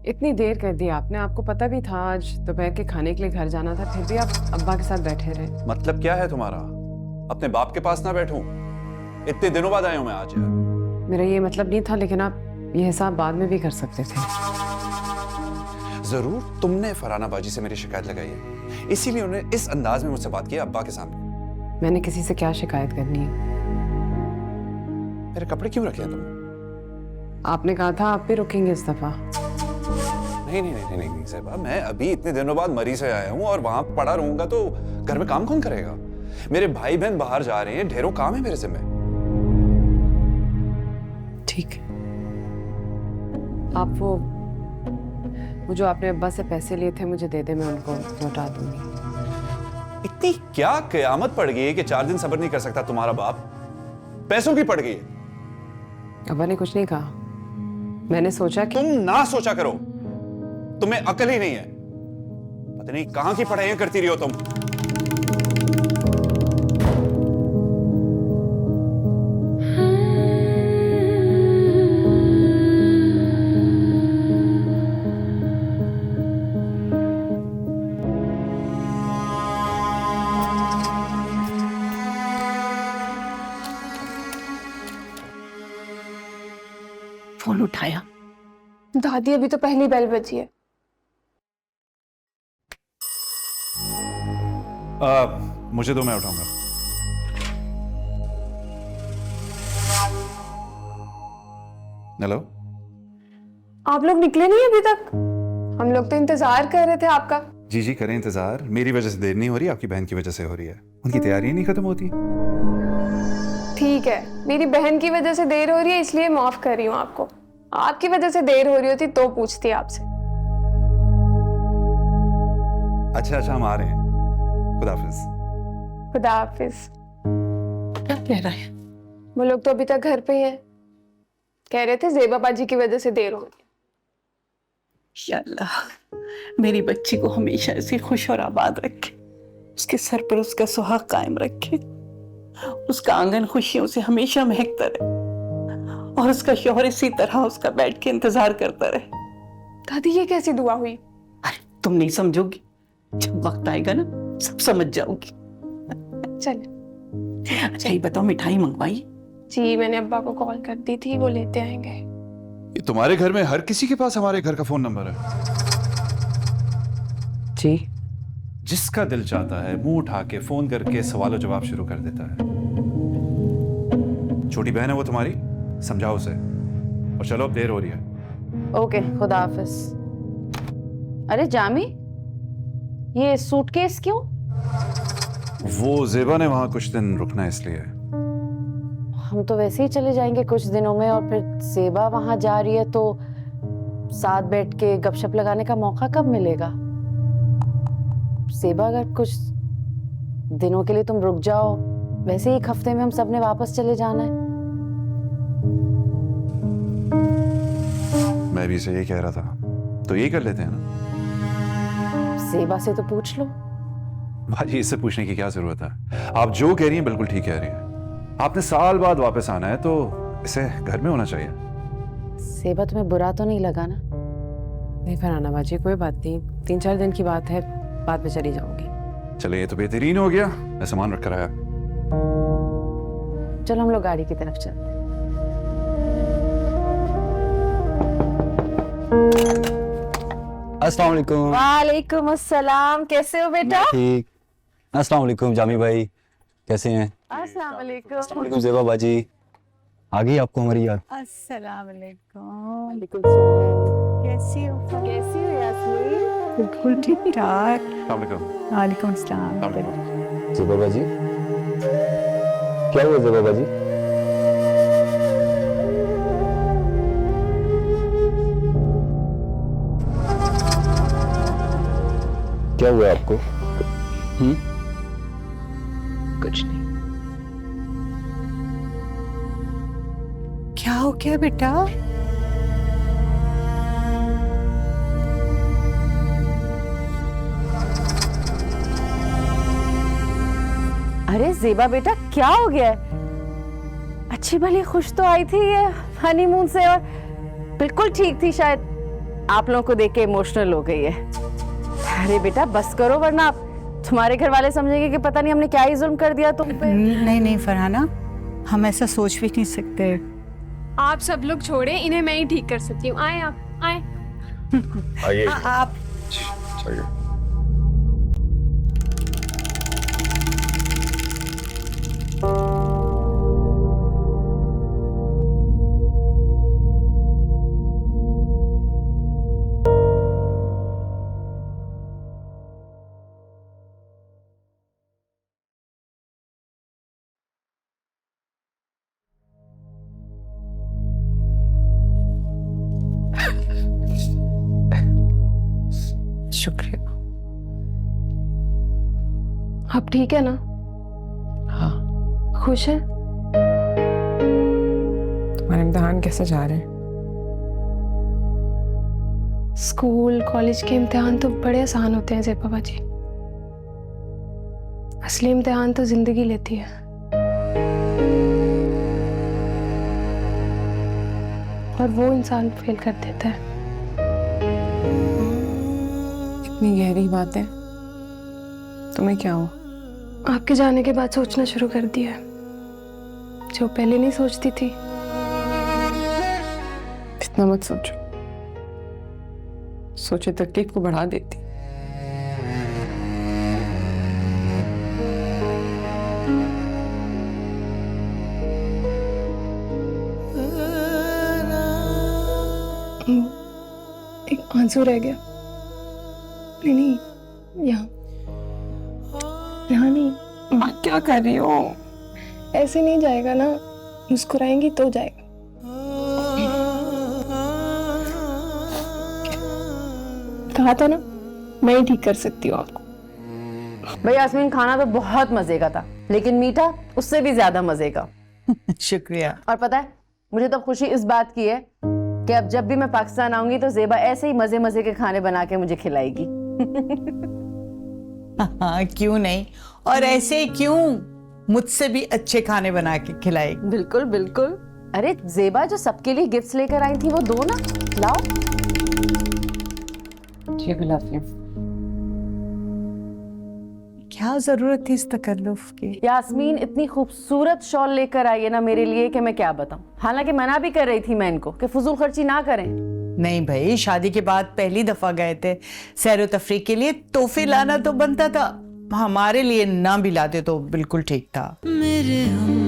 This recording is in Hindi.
इतनी देर कर दी आपने, आपको पता भी था आज दोपहर के खाने के लिए घर जाना था, फिर भी आप अब्बा के साथ बैठे रहे। मतलब क्या है तुम्हारा? अपने बाप के पास ना बैठूं? इतने दिनों बाद आया हूं मैं आज यार। मेरा ये मतलब नहीं था, लेकिन आप ये हिसाब बाद में भी कर सकते थे। जरूर तुमने फरहाना बाजी से मेरी शिकायत लगाई है, इसीलिए उन्होंने इस अंदाज में मुझसे बात की अब्बा के सामने। मैंने किसी से क्या शिकायत करनी है? मेरे कपड़े क्यों रखे हैं तुमने? आपने कहा था आप भी रुकेंगे इस दफा। नहीं नहीं नहीं नहीं, नहीं साहिबा, मैं अभी इतने दिनों बाद मरी से आया हूँ और वहां पड़ा रहूंगा तो घर में काम कौन करेगा? मेरे भाई बहन बाहर जा रहे हैं, ढेरों काम है मेरे जिम्मे। ठीक है, आप वो जो आपने अब्बा से पैसे लिए थे मुझे दे दे, मैं उनको लौटा दूंगी। इतनी क्या कयामत पड़ गई है कि 4 दिन सब्र नहीं कर सकता तुम्हारा बाप? पैसों की पड़ गई है। अब्बा ने कुछ नहीं कहा, मैंने सोचा कि तुम ना सोचा करो, तुम्हें अकल ही नहीं है। पता नहीं कहां की पढ़ाइयां करती रही हो तुम। फोन उठाया? दादी अभी तो पहली बेल बजी है। मुझे दो, मैं उठाऊंगा। हेलो, आप लोग निकले नहीं अभी तक? हम लोग तो इंतजार कर रहे थे आपका। जी जी करें इंतजार, मेरी वजह से देर नहीं हो रही, आपकी बहन की वजह से हो रही है। उनकी तैयारी नहीं खत्म होती। ठीक है, मेरी बहन की वजह से देर हो रही है इसलिए माफ कर रही हूँ आपको। आपकी वजह से देर हो रही होती तो पूछती आपसे। अच्छा हम आ रहे हैं। खुदा हाफिज। खुदा हाफिज। क्या कह रहा है? वो लोग तो अभी तक घर पे ही हैं। कह रहे थे ज़ेबा बाजी की वजह से देर हो रही। या अल्लाह, मेरी बच्ची को हमेशा ऐसे खुश और आबाद रखे, उसके सर पर उसका सुहाग कायम रखे, उसका आंगन खुशियों से हमेशा महकता रहे और उसका शौहर इसी तरह उसका बैठ के इंतजार करता रहे। दादी ये कैसी दुआ हुई? अरे तुम नहीं समझोगी, जब वक्त आएगा ना सब समझ जाओगी। चले। अच्छा ये बताओ, मिठाई मंगवाई? जी मैंने अब्बा को कॉल कर दी थी, वो लेते आएंगे। ये तुम्हारे घर में हर किसी के पास हमारे घर का फोन नंबर है? जी, जिसका दिल चाहता है मुंह उठा के फोन करके सवाल जवाब शुरू कर देता है। छोटी बहन है वो तुम्हारी, समझाओ उसे। और चलो अब देर हो रही है। ओके, खुदा हाफिज। अरे जामी, ये सूटकेस क्यों? वो जेबा ने वहां कुछ दिन रुकना है इसलिए। हम तो वैसे ही चले जाएंगे कुछ दिनों में, और फिर सेबा वहां जा रही है तो साथ बैठ के गपशप लगाने का मौका कब मिलेगा? सेबा अगर कुछ दिनों के लिए तुम रुक जाओ, वैसे ही 1 हफ्ते में हम सब ने वापस चले जाना है। मैं भी इसे यही कह रहा था, तो यही कर लेते हैं ना। सेबा से तो पूछ लो। भाजी इससे पूछने की क्या जरूरत है? आप जो कह रही हैं बिल्कुल ठीक कह रही हैं। आपने साल बाद वापस आना है तो इसे घर में होना चाहिए। सेबा तुम्हें बुरा तो नहीं लगा ना? नहीं फरहाना बाजी, कोई बात नहीं, 3-4 दिन की बात है, बाद में चली जाऊंगी। चले, ये तो बेहतरीन हो गया। मैं सामान रख कर आया। चलो हम लोग गाड़ी की तरफ चलते हैं। अस्सलाम वालेकुम। वालेकुम अस्सलाम, कैसे हो बेटा? ठीक। अस्सलाम वालेकुम जामी भाई, कैसे हैं? अस्सलाम वालेकुम। अस्सलाम वालेकुम ज़ेबा बाजी, आ गई आपको हमारी याद? अस्सलाम वालेकुम। वालेकुम सलाम। कैसी हो? कैसी हो यास्मीन? बिल्कुल ठीक ठाक। अस्सलाम वालेकुम। वालेकुम सलाम। ज़ेबा बाजी, क्या हुआ ज़ेबा बाजी? क्या हुआ आपको? कुछ नहीं। क्या हो गया बेटा? अरे ज़ेबा बेटा, क्या हो गया? अच्छी भली खुश तो आई थी ये हनीमून से और बिल्कुल ठीक थी शायद, आप लोगों को देख के इमोशनल हो गई है। अरे बेटा बस करो, वरना आप तुम्हारे घर वाले समझेंगे कि पता नहीं हमने क्या ही जुल्म कर दिया तुम पे। नहीं नहीं फरहाना, हम ऐसा सोच भी नहीं सकते। आप सब लोग छोड़े, इन्हें मैं ही ठीक कर सकती हूँ। आए आप, आए। आइए। आप चलिए। शुक्रिया। आप ठीक है ना? हाँ। खुश है? तुम्हारे इम्तिहान कैसे जा रहे हैं? स्कूल कॉलेज के इम्तिहान तो बड़े आसान होते हैं ज़ेबा बाजी। असली इम्तिहान तो जिंदगी लेती है। और वो इंसान फेल कर देता है। इतनी गहरी बातें, तुम्हें क्या हुआ? आपके जाने के बाद सोचना शुरू कर दिया है, जो पहले नहीं सोचती थी। इतना मत सोचो, सोचे तकलीफ को बढ़ा देती। एक आंसू रह गया। नहीं, यहाँ यहाँ नहीं। आप क्या कर रही हो? ऐसे नहीं जाएगा ना, मुस्कुराएंगी तो जाएगा। कहा था ना, मैं ही ठीक कर सकती हूँ आपको। भाई यास्मीन, खाना तो बहुत मजे का था, लेकिन मीठा उससे भी ज्यादा मजे का। शुक्रिया। और पता है, मुझे तो खुशी इस बात की है कि अब जब भी मैं पाकिस्तान आऊंगी तो ज़ेबा ऐसे ही मजे मजे के खाने बना के मुझे खिलाएगी। हाँ क्यों नहीं, और ऐसे क्यों, मुझसे भी अच्छे खाने बना के खिलाएगी। बिल्कुल बिल्कुल। अरे ज़ेबा जो सबके लिए गिफ्ट्स लेकर आई थी वो दो ना, लाओ। जी गुलाफी। क्या जरूरत थी इस तकल्लुफ की? यास्मीन इतनी खूबसूरत शॉल लेकर आई है ना मेरे लिए कि मैं क्या बताऊं। हालांकि मना भी कर रही थी मैं इनको कि फजूल खर्ची ना करें। नहीं भाई, शादी के बाद पहली दफा गए थे सैर व तफरीक के लिए, तोहफे लाना तो बनता था, हमारे लिए ना भी लाते तो बिल्कुल ठीक था। मेरे हम